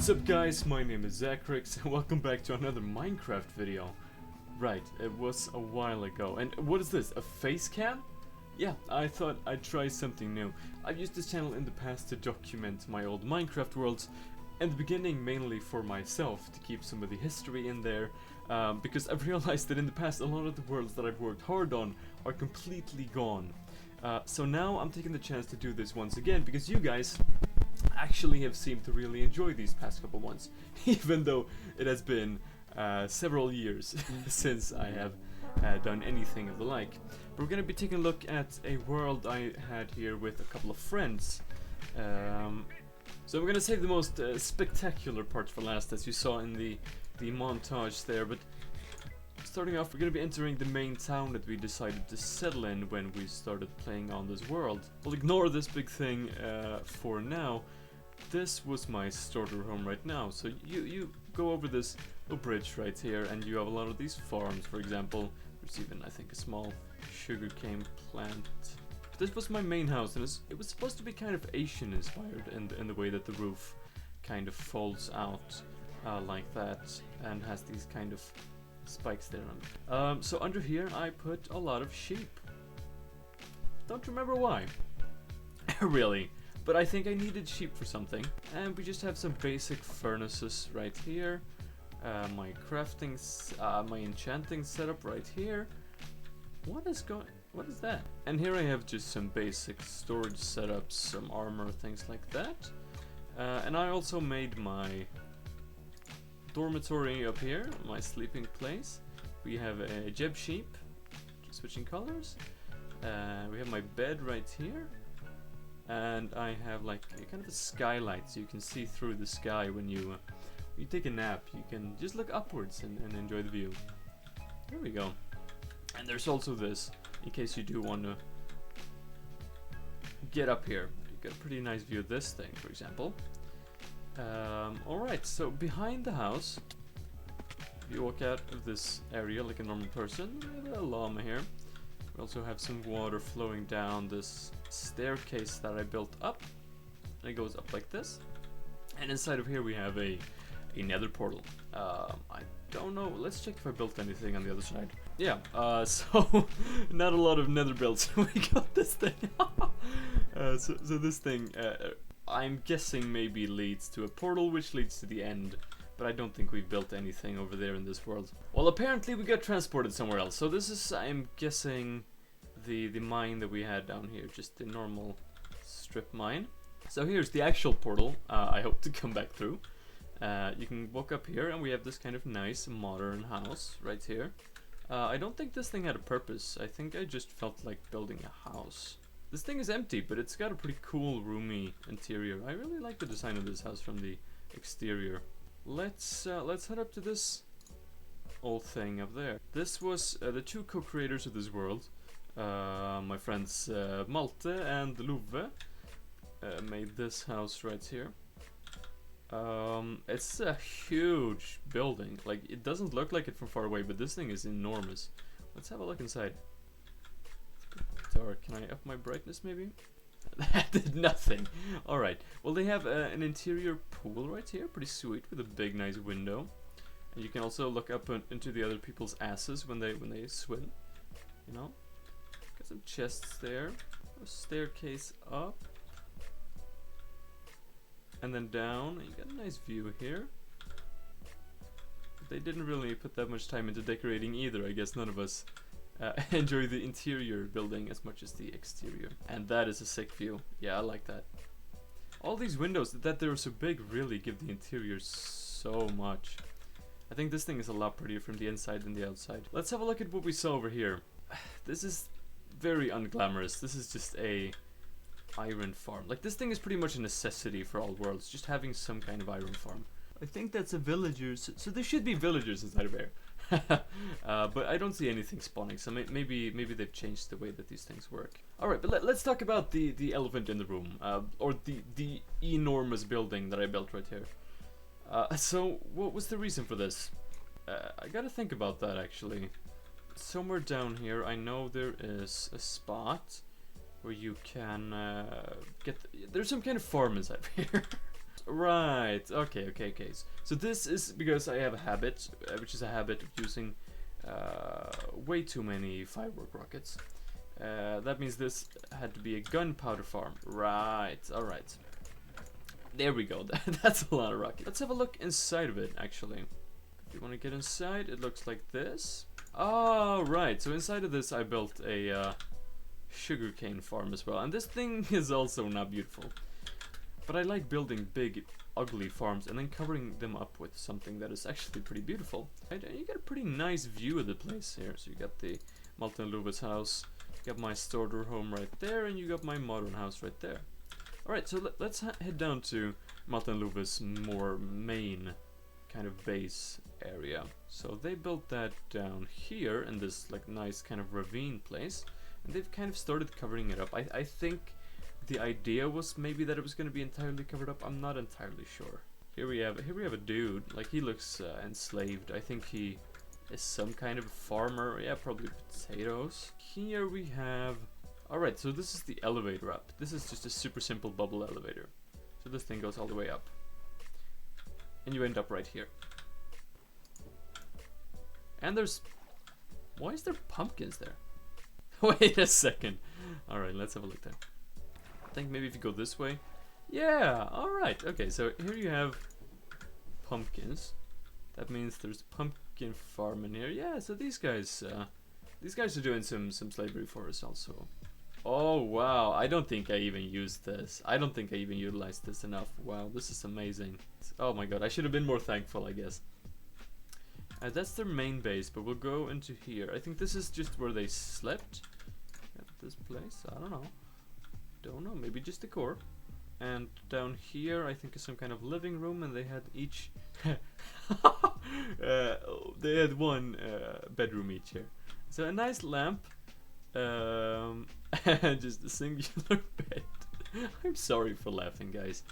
What's up guys, my name is Zacryx and welcome back to another Minecraft video. Right, it was a while ago. And what is this, a face cam? Yeah, I thought I'd try something new. I've used this channel in the past to document my old Minecraft worlds, in the beginning mainly for myself, to keep some of the history in there, because I've realized that in the past a lot of the worlds that I've worked hard on are completely gone. So now I'm taking the chance to do this once again, because you guys actually have seemed to really enjoy these past couple ones, even though it has been several years since I have done anything of the like. But we're going to be taking a look at a world I had here with a couple of friends. So I'm going to save the most spectacular parts for last, as you saw in the montage there. But starting off, we're going to be entering the main town that we decided to settle in when we started playing on this world. We'll ignore this big thing for now. This was my starter home right now. So you go over this little bridge right here, and you have a lot of these farms, for example. There's even, I think, a small sugarcane plant. This was my main house, and it was supposed to be kind of Asian inspired in the way that the roof kind of folds out like that, and has these kind of spikes there on it. So under here I put a lot of sheep. Don't remember why. Really. But I think I needed sheep for something. And we just have some basic furnaces right here. My crafting, my enchanting setup right here. What is that? And here I have just some basic storage setups, some armor, things like that. And I also made my dormitory up here, my sleeping place. We have a Jeb sheep, switching colors. We have my bed right here. And I have like a kind of a skylight, so you can see through the sky when you take a nap. You can just look upwards and enjoy the view. There we go. And there's also this, in case you do want to get up here. You get a pretty nice view of this thing, for example. Alright, so behind the house, if you walk out of this area like a normal person, we have a llama here. We also have some water flowing down this staircase that I built up, and it goes up like this. And inside of here we have a nether portal. I don't know, let's check if I built anything on the other side. Yeah, so not a lot of nether builds. We got this thing. So this thing, I'm guessing maybe leads to a portal which leads to the end. But I don't think we've built anything over there in this world. Well, apparently we got transported somewhere else. So this is, I'm guessing, the mine that we had down here. Just the normal strip mine. So here's the actual portal I hope to come back through. You can walk up here, and we have this kind of nice modern house right here. I don't think this thing had a purpose. I think I just felt like building a house. This thing is empty, but it's got a pretty cool, roomy interior. I really like the design of this house from the exterior. Let's head up to this old thing up there. This was the two co-creators of this world, my friends Malte and Love, made this house right here. It's a huge building. Like, it doesn't look like it from far away, but this thing is enormous. Let's have a look inside. It's dark. Can I up my brightness maybe? That did nothing. Alright, well they have an interior pool right here, pretty sweet, with a big nice window. And you can also look up into the other people's asses when they swim, you know. Got some chests there, a staircase up, and then down, and you got a nice view here. But they didn't really put that much time into decorating either. I guess none of us enjoy the interior building as much as the exterior. And that is a sick view. Yeah, I like that. All these windows, that they're so big, really give the interior so much. I think this thing is a lot prettier from the inside than the outside. Let's have a look at what we saw over here. This is very unglamorous. This is just a iron farm. Like, this thing is pretty much a necessity for all worlds, just having some kind of iron farm. I think that's a villager, so there should be villagers inside of here. But I don't see anything spawning, so maybe they've changed the way that these things work. Alright, but let's talk about the elephant in the room, or the enormous building that I built right here. So what was the reason for this? I gotta think about that, actually. Somewhere down here I know there is a spot where you can get there's some kind of farm inside here. Right. Okay. So this is because I have a habit, which is a habit of using way too many firework rockets. That means this had to be a gunpowder farm. Right. All right. There we go. That's a lot of rockets. Let's have a look inside of it, actually. If you want to get inside, it looks like this. Oh, right. So inside of this, I built a sugarcane farm as well. And this thing is also not beautiful. But I like building big, ugly farms and then covering them up with something that is actually pretty beautiful. Right? And you get a pretty nice view of the place here. So you got the Malta and Luva's house, you got my starter home right there, and you got my modern house right there. Alright, so let's head down to Malta and Luva's more main kind of base area. So they built that down here in this like nice kind of ravine place. And they've kind of started covering it up. I think the idea was maybe that it was going to be entirely covered up. I'm not entirely sure. Here we have a dude. Like, he looks enslaved. I think he is some kind of farmer. Yeah, probably potatoes. Here we have... Alright, so this is the elevator up. This is just a super simple bubble elevator. So this thing goes all the way up. And you end up right here. And there's... Why is there pumpkins there? Wait a second. Alright, let's have a look there. I think maybe if you go this way. Yeah, alright. Okay, so here you have pumpkins. That means there's a pumpkin farm in here. Yeah, so these guys are doing some slavery for us also. Oh, wow. I don't think I even used this. I don't think I even utilized this enough. Wow, this is amazing. Oh my god, I should have been more thankful, I guess. That's their main base, but we'll go into here. I think this is just where they slept. At this place, I don't know. Maybe just decor. And down here, I think is some kind of living room, and they had each... they had one bedroom each here. So a nice lamp. Just a singular bed. I'm sorry for laughing, guys.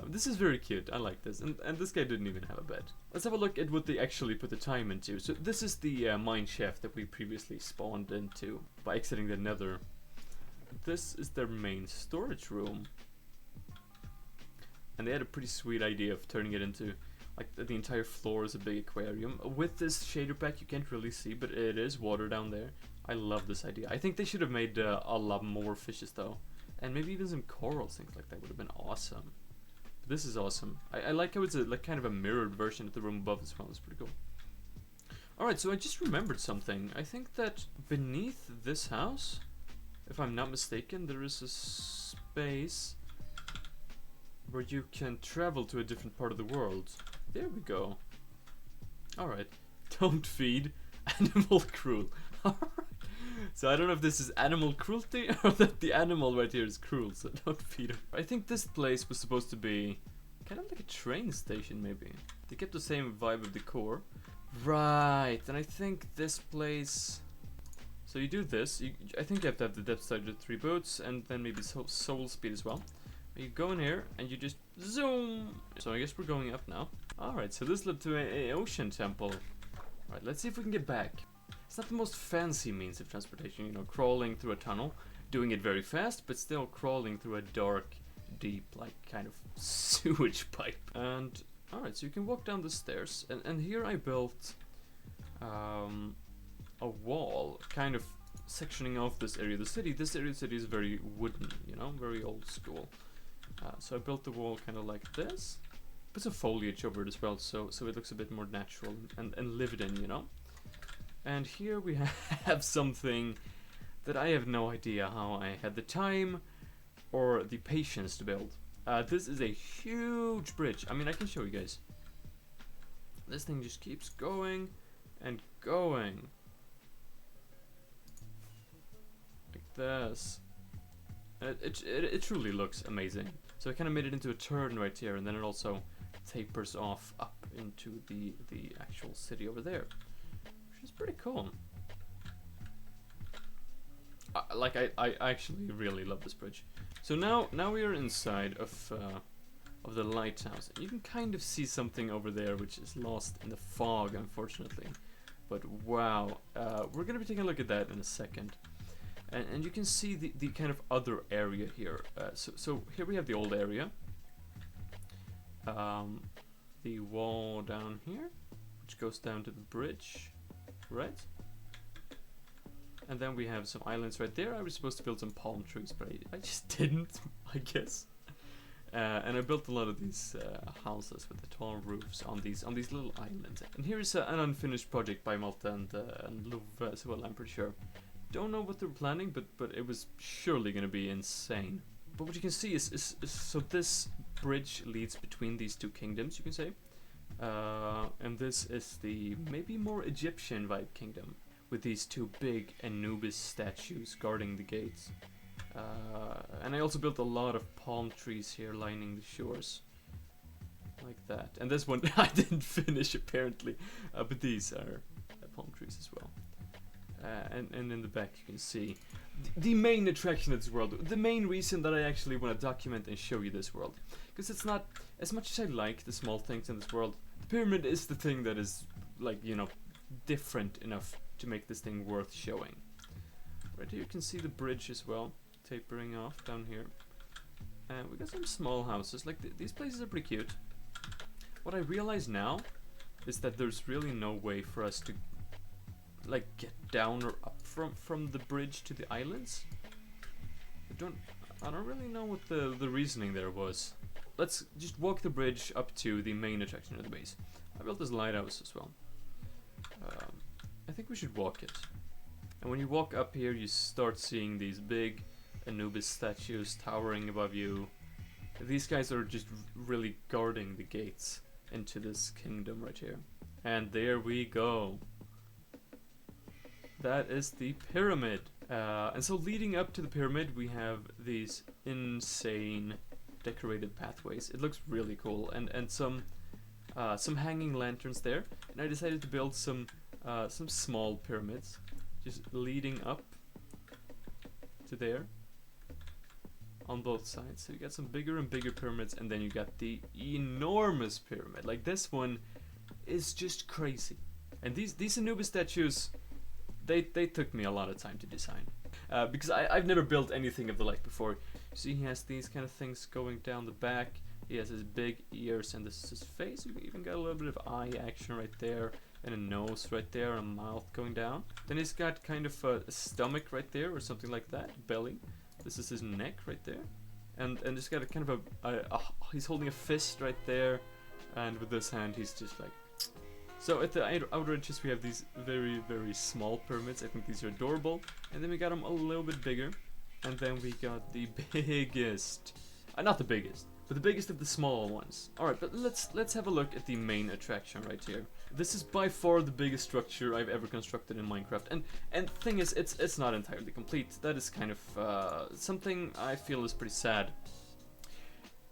This is very cute. I like this. And this guy didn't even have a bed. Let's have a look at what they actually put the time into. So this is the mine shaft that we previously spawned into by exiting the nether. This is their main storage room. And they had a pretty sweet idea of turning it into, like, the entire floor is a big aquarium. With this shader pack you can't really see, but it is water down there. I love this idea. I think they should have made a lot more fishes though. And maybe even some corals, things like that would have been awesome. But this is awesome. I like how it's like kind of a mirrored version of the room above as well. It's pretty cool. Alright, so I just remembered something. I think that beneath this house, if I'm not mistaken, there is a space where you can travel to a different part of the world. There we go. Alright. Don't feed animal cruel. Alright. So I don't know if this is animal cruelty or that the animal right here is cruel, so don't feed him. I think this place was supposed to be kind of like a train station, maybe. They kept the same vibe of decor. Right, and I think this place... So you do this, I think you have to have the depth side of 3 boats, and then maybe soul speed as well. You go in here, and you just zoom! So I guess we're going up now. Alright, so this led to an ocean temple. Alright, let's see if we can get back. It's not the most fancy means of transportation, you know, crawling through a tunnel, doing it very fast, but still crawling through a dark, deep, like, kind of sewage pipe. And, alright, so you can walk down the stairs, and here I built a wall, kind of sectioning off this area of the city. This area of the city is very wooden, you know, very old school. So I built the wall kind of like this. Put some foliage over it as well, so it looks a bit more natural and lived in, you know. And here we have something that I have no idea how I had the time or the patience to build. This is a huge bridge. I mean, I can show you guys. This thing just keeps going and going. Like this. It truly looks amazing. So I kind of made it into a turn right here, and then it also tapers off up into the actual city over there. Which is pretty cool. I actually really love this bridge. So now we are inside of the lighthouse. And you can kind of see something over there which is lost in the fog, unfortunately. But wow, we're gonna be taking a look at that in a second. And you can see the kind of other area here. So here we have the old area. the wall down here, which goes down to the bridge, right? And then we have some islands right there. I was supposed to build some palm trees, but I just didn't, I guess. And I built a lot of these houses with the tall roofs on these little islands. And here's an unfinished project by Malta and Love as well, I'm pretty sure. Don't know what they're planning, but it was surely going to be insane. But what you can see is so this bridge leads between these two kingdoms, you can say. And this is the maybe more Egyptian vibe kingdom, with these two big Anubis statues guarding the gates. And I also built a lot of palm trees here lining the shores. Like that. And this one I didn't finish apparently, but these are palm trees as well. And in the back you can see the main attraction of this world, the main reason that I actually want to document and show you this world. Because it's not, as much as I like the small things in this world, the pyramid is the thing that is, like, you know, different enough to make this thing worth showing. Right here you can see the bridge as well, tapering off down here. And we got some small houses, like these places are pretty cute. What I realize now is that there's really no way for us to, like, get down or up from the bridge to the islands. I don't really know what the reasoning there was. Let's just walk the bridge up to the main attraction of the base. I built this lighthouse as well. I think we should walk it. And when you walk up here, you start seeing these big Anubis statues towering above you. These guys are just really guarding the gates into this kingdom right here. And there we go. That is the pyramid. And so leading up to the pyramid, we have these insane decorated pathways. It looks really cool, and some hanging lanterns there. And I decided to build some small pyramids, just leading up to there on both sides. So you got some bigger and bigger pyramids, and then you got the enormous pyramid. Like, this one is just crazy. And these Anubis statues, they took me a lot of time to design, because I've never built anything of the like before. See, he has these kind of things going down the back. He has his big ears, and this is his face. You even got a little bit of eye action right there, and a nose right there, and a mouth going down. Then he's got kind of a stomach right there, or something like that, belly. This is his neck right there, and he's got a kind of he's holding a fist right there, and with this hand he's just like. So at the outer edges we have these very, very small pyramids. I think these are adorable. And then we got them a little bit bigger. And then we got the biggest, not the biggest, but the biggest of the small ones. Alright, but let's have a look at the main attraction right here. This is by far the biggest structure I've ever constructed in Minecraft. And thing is, it's not entirely complete. That is kind of something I feel is pretty sad.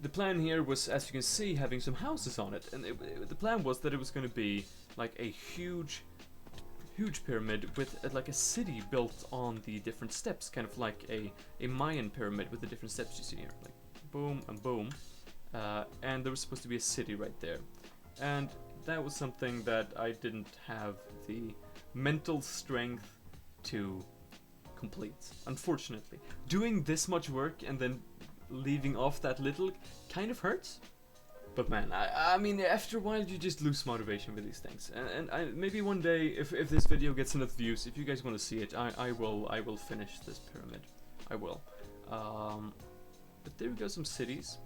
The plan here was, as you can see, having some houses on it, and the plan was that it was going to be like a huge pyramid with like a city built on the different steps, kind of like a Mayan pyramid with the different steps you see here, like boom and boom, and there was supposed to be a city right there, and that was something that I didn't have the mental strength to complete, unfortunately. Doing this much work and then leaving off that little kind of hurts. But man, I mean, after a while you just lose motivation with these things. And maybe one day, if this video gets enough views, if you guys want to see it, I will finish this pyramid. I will. But there we go, some cities.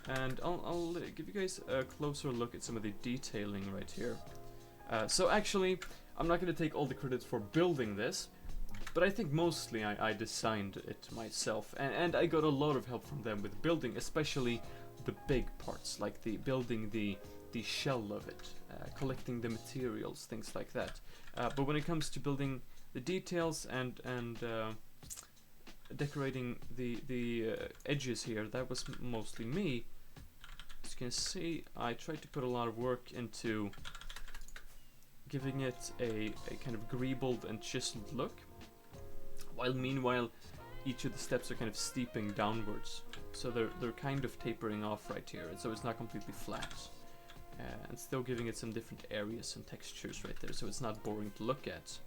And I'll give you guys a closer look at some of the detailing right here. So actually, I'm not going to take all the credits for building this, but I think mostly I designed it myself. And I got a lot of help from them with building, especially the big parts, like building the shell of it, collecting the materials, things like that. But when it comes to building the details and decorating the edges here, that was mostly me. As you can see, I tried to put a lot of work into giving it a kind of greebled and chiseled look, while meanwhile each of the steps are kind of steeping downwards. So they're kind of tapering off right here, and so it's not completely flat. And still giving it some different areas and textures right there, so it's not boring to look at.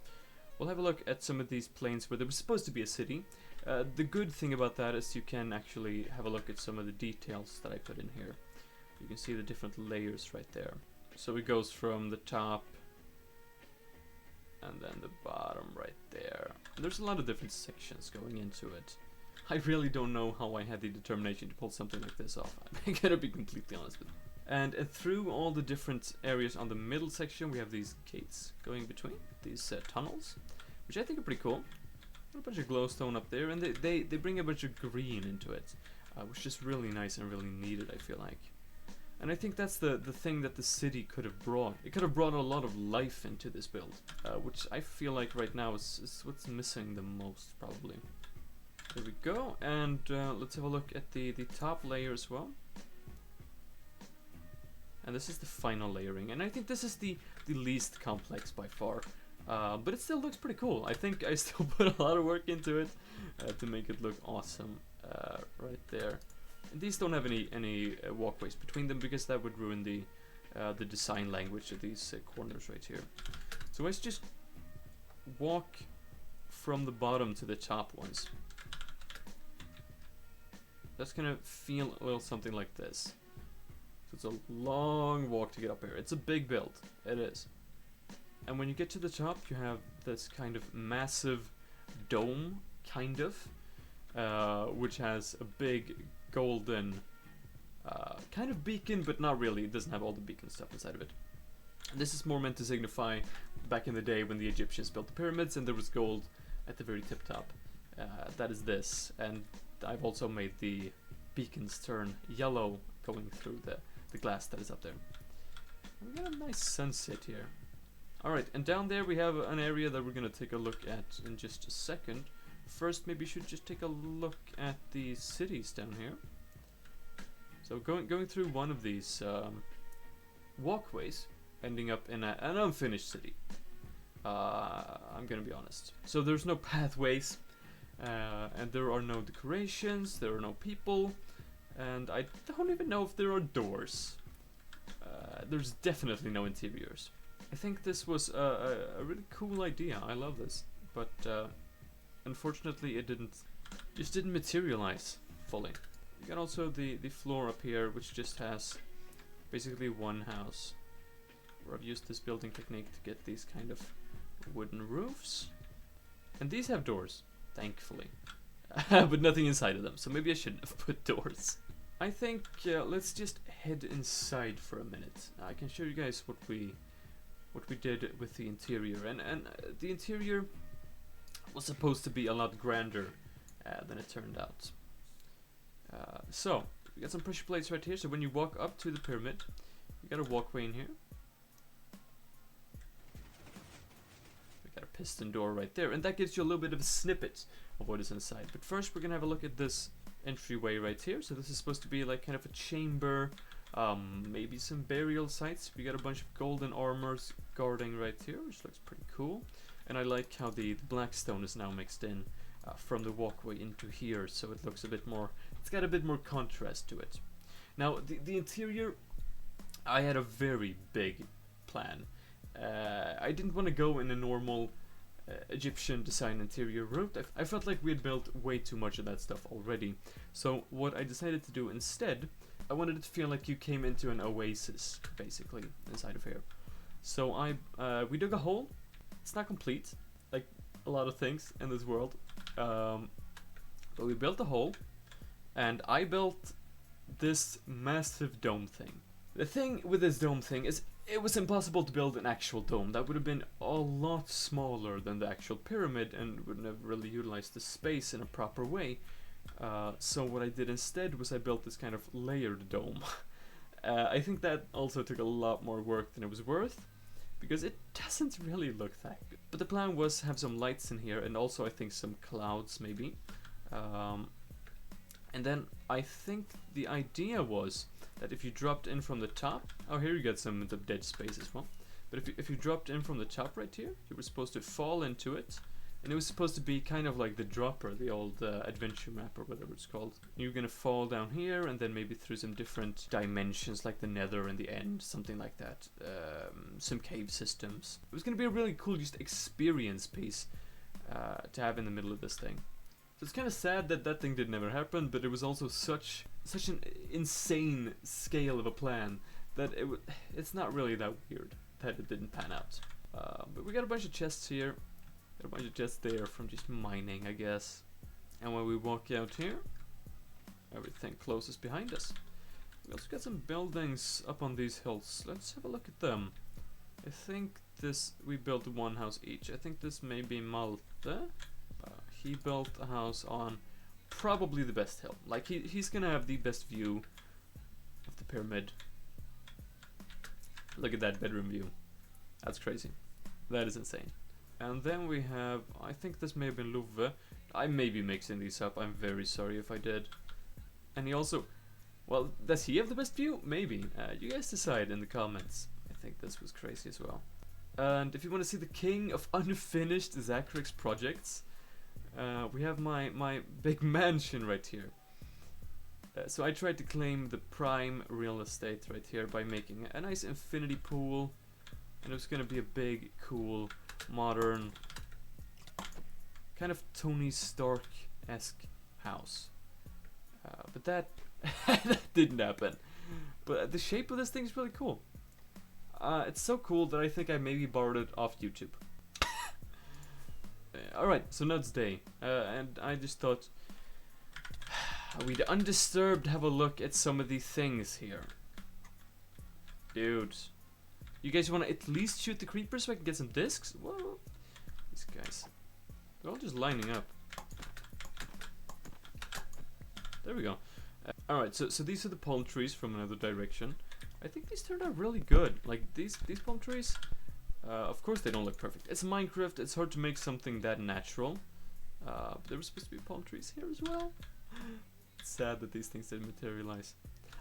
We'll have a look at some of these plains where there was supposed to be a city. The good thing about that is you can actually have a look at some of the details that I put in here. You can see the different layers right there. So it goes from the top and then the bottom right there. There's a lot of different sections going into it. I really don't know how I had the determination to pull something like this off. I'm gonna be completely honest with you. And through all the different areas on the middle section, we have these gates going between these tunnels, which I think are pretty cool. A bunch of glowstone up there, and they bring a bunch of green into it, which is really nice and really needed, I feel like. And I think that's the thing that the city could have brought. It could have brought a lot of life into this build, which I feel like right now is what's missing the most, probably. There we go, and let's have a look at the top layer as well. And this is the final layering, and I think this is the least complex by far. But it still looks pretty cool. I think I still put a lot of work into it to make it look awesome right there. And these don't have any walkways between them because that would ruin the design language of these corners right here. So let's just walk from the bottom to the top ones. That's gonna feel a little something like this. So it's a long walk to get up here. It's a big build. It is. And when you get to the top, you have this kind of massive dome, kind of, which has a big golden kind of beacon, but not really. It doesn't have all the beacon stuff inside of it. And this is more meant to signify back in the day when the Egyptians built the pyramids and there was gold at the very tip top. That is this. And I've also made the beacons turn yellow going through the glass that is up there. We got a nice sunset here. Alright, and down there we have an area that we're gonna take a look at in just a second. First, maybe we should just take a look at the cities down here. So going through one of these walkways, ending up in an unfinished city. I'm gonna be honest. So there's no pathways, and there are no decorations, there are no people, and I don't even know if there are doors. There's definitely no interiors. I think this was a really cool idea. I love this, but unfortunately it just didn't materialize fully. You got also the floor up here, which just has basically one house, where I've used this building technique to get these kind of wooden roofs, and these have doors, thankfully, but nothing inside of them. So maybe I shouldn't have put doors. I think let's just head inside for a minute. I can show you guys what we did with the interior, and the interior was supposed to be a lot grander than it turned out. So we got some pressure plates right here, so when you walk up to the pyramid, you got a walkway in here. We got a piston door right there, and that gives you a little bit of a snippet of what is inside. But first we're gonna have a look at this entryway right here. So this is supposed to be like kind of a chamber, maybe some burial sites. We got a bunch of golden armors guarding right here, which looks pretty cool. And I like how the black stone is now mixed in from the walkway into here, so it looks a bit more, it's got a bit more contrast to it. Now the interior, I had a very big plan. I didn't want to go in a normal Egyptian design interior route. I felt like we had built way too much of that stuff already. So what I decided to do instead, I wanted it to feel like you came into an oasis, basically, inside of here. So we dug a hole. It's not complete, like a lot of things in this world. But we built a hole, and I built this massive dome thing. The thing with this dome thing is it was impossible to build an actual dome. That would have been a lot smaller than the actual pyramid and wouldn't have really utilized the space in a proper way. So what I did instead was I built this kind of layered dome. I think that also took a lot more work than it was worth, because it doesn't really look that good. But the plan was to have some lights in here, and also I think some clouds maybe. And then I think the idea was that if you dropped in from the top, oh, here you get some of the dead space as well. But if you dropped in from the top right here, you were supposed to fall into it, and it was supposed to be kind of like the dropper, the old adventure map or whatever it's called. You're gonna fall down here, and then maybe through some different dimensions, like the nether and the end, something like that. Some cave systems. It was gonna be a really cool just experience piece to have in the middle of this thing. So it's kind of sad that that thing did never happen, but it was also such such an insane scale of a plan that it's not really that weird that it didn't pan out. But we got a bunch of chests here, got a bunch of chests there from just mining, I guess. And when we walk out here, everything closes behind us. We also got some buildings up on these hills. Let's have a look at them. I think we built one house each. I think this may be Malte. He built a house on probably the best hill. Like he's gonna have the best view of the pyramid. Look at that bedroom view. That's crazy. That is insane. And then we have, I think this may have been Love. I may be mixing these up. I'm very sorry if I did. And he also, well, does he have the best view? Maybe. You guys decide in the comments. I think this was crazy as well. And if you want to see the king of unfinished Zacryx projects, we have my big mansion right here. So I tried to claim the prime real estate right here by making a nice infinity pool. And it was going to be a big, cool, modern, kind of Tony Stark-esque house. But that, that didn't happen. But the shape of this thing is really cool. It's so cool that I think I maybe borrowed it off YouTube. Alright, so now it's day. And I just thought we'd undisturbed have a look at some of these things here. Dude. You guys want to at least shoot the creepers so I can get some discs? Whoa. These guys. They're all just lining up. There we go. Alright, so these are the palm trees from another direction. I think these turned out really good. Like, these palm trees, of course they don't look perfect. It's Minecraft, it's hard to make something that natural. There were supposed to be palm trees here as well. It's sad that these things didn't materialize.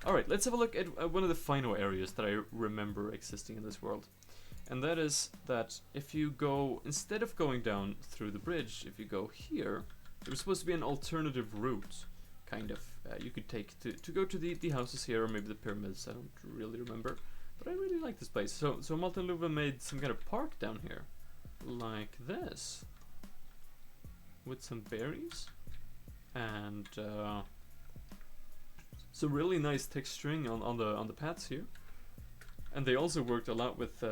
Alright, let's have a look at one of the final areas that I remember existing in this world. And that is that if you go, instead of going down through the bridge, if you go here, there was supposed to be an alternative route, kind of, you could take to go to the houses here, or maybe the pyramids, I don't really remember. But I really like this place. So Malte and Luva made some kind of park down here, like this, with some berries, and some really nice texturing on the paths here. And they also worked a lot with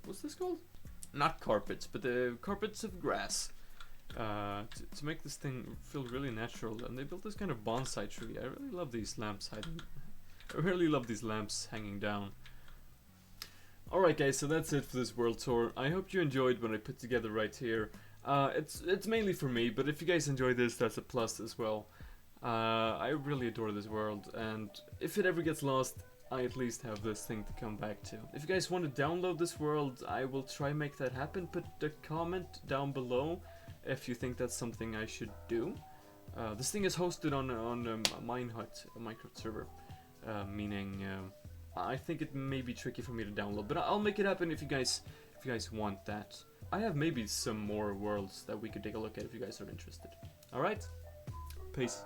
what's this called? Not carpets, but the carpets of grass. To make this thing feel really natural. And they built this kind of bonsai tree. I really love these lamps hanging down. Alright guys, so that's it for this world tour. I hope you enjoyed what I put together right here. It's mainly for me, but if you guys enjoy this, that's a plus as well. I really adore this world, and if it ever gets lost, I at least have this thing to come back to. If you guys want to download this world, I will try make that happen. Put a comment down below if you think that's something I should do. This thing is hosted on Minehut, a Minecraft server, meaning I think it may be tricky for me to download, but I'll make it happen if you guys want that. I have maybe some more worlds that we could take a look at if you guys are interested. Alright? Peace.